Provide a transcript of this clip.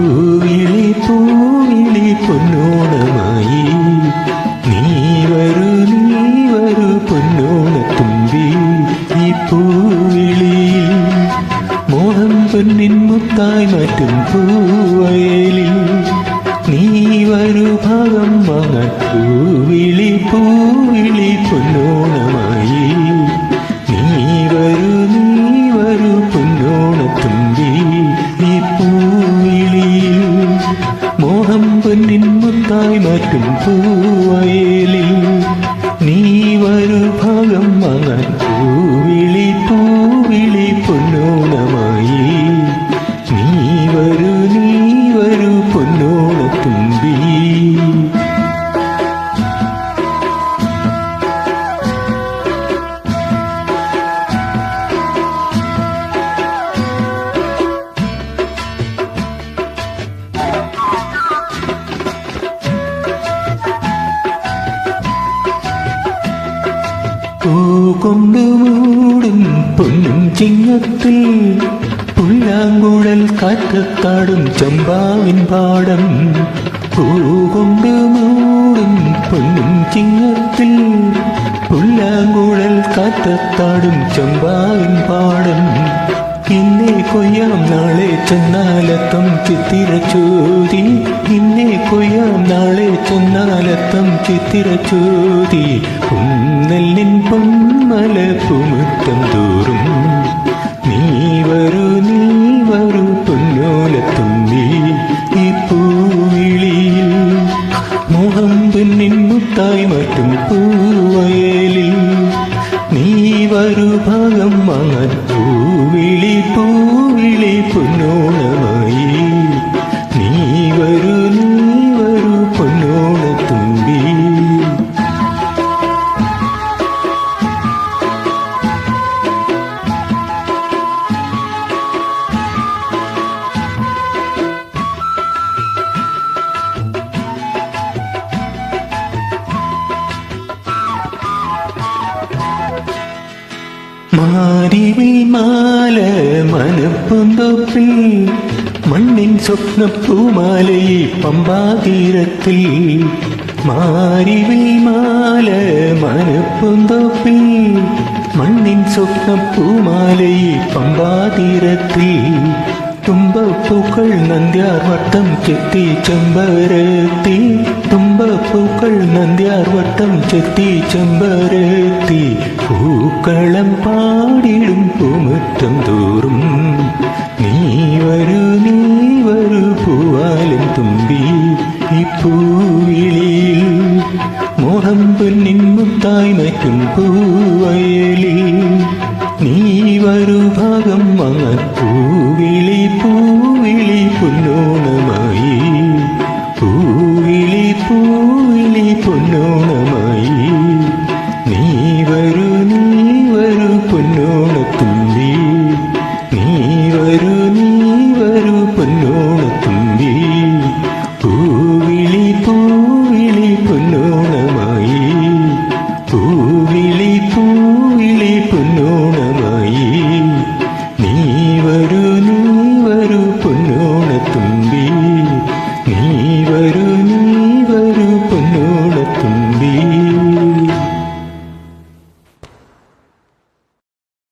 പൂവിളി പൂവിളി പൊന്നോണമായി നീ വരൂ പൊന്നോണത്തുമ്പി. ഈ പൂവിളിയിൽ മോഹം പൊന്നിൻ മുത്തായി മാറ്റും പൂവയലിൽ നീ വരൂ ഭാഗം വാങ്ങാൻ. പൂവിളി പൂവിളി പൊന്നോണമായി നീ വരൂ പൊന്നോണത്തുമ്പി. ഈ പൂവിളിയിൽ മോഹം പൊന്നിൻ മുത്തായി മാറ്റും പൂവയലിൽ നീ വരൂ ഭാഗം വാങ്ങാൻ. പൂവിളി പൂവിളി പൊന്നോണമായി നീ വരൂ പൊന്നോണത്തുമ്പി. പൂകൊണ്ടു മൂടും പൊന്നും ചിങ്ങത്തിൽ പുല്ലാങ്കുഴൽ കാറ്റത്താടും ചമ്പാവിൻ പാടം. പൂകൊണ്ടു മൂടും പൊന്നും ചിങ്ങത്തിൽ പുല്ലാങ്കുഴൽ കാറ്റത്താടും ചമ്പാവിൻ പാടം. ഇന്നേ കൊയ്യാം നാളെ ചെന്നാലത്തം ചിത്തിരച്ചോതി. ഇന്നേ കൊയ്യാം നാളെ ചെന്നാലത്തം ചിത്തിരച്ചോതി. നെല്ലിൻ പൊന്മല പൂമുറ്റം തോറും നീ വരൂ പൊന്നോലത്തുമ്പി. ഈ പൂവിളിയിൽ മോഹം പൊന്നിൻ മുത്തായി മാറ്റും പൂവയലിൽ നീ വരൂ ഭാഗം വാങ്ങാൻ. പൂവിളി പൂവിളി പൊന്നോണമായി നീ വരൂ പൊന്നോണത്തുമ്പി. മാരിവിൽ മാല മനപ്പുന്തൊപ്പിൽ മണ്ണിൻ സ്വപ്നപ്പൂമാലയി പമ്പാതീരത്തിൽ. മാരിവിൽ മാല മനപ്പുന്തൊപ്പിൽ മണ്ണിൻ സ്വപ്നപ്പൂമാലയി പമ്പാതീരത്തിൽ. തുമ്പപ്പൂക്കൾ നന്ദ്യാർ വട്ടം ചെത്തി ചെമ്പരത്തി. തുമ്പപ്പൂക്കൾ നന്ദ്യാർ വട്ടം ചെത്തി ചെമ്പരത്തി. പൂക്കളം പാടിടും പൂമുറ്റം തോറും നീ വരൂ പൂവാലൻ തുമ്പി. ഈ പൂവിളിയിൽ മോഹം പൊന്നിൻ മുത്തായി മാറ്റും പൂവയലിൽ നീ വരൂ ഭാഗം വാങ്ങാൻ. പൂവിളി പൂവിളി പൊന്നോ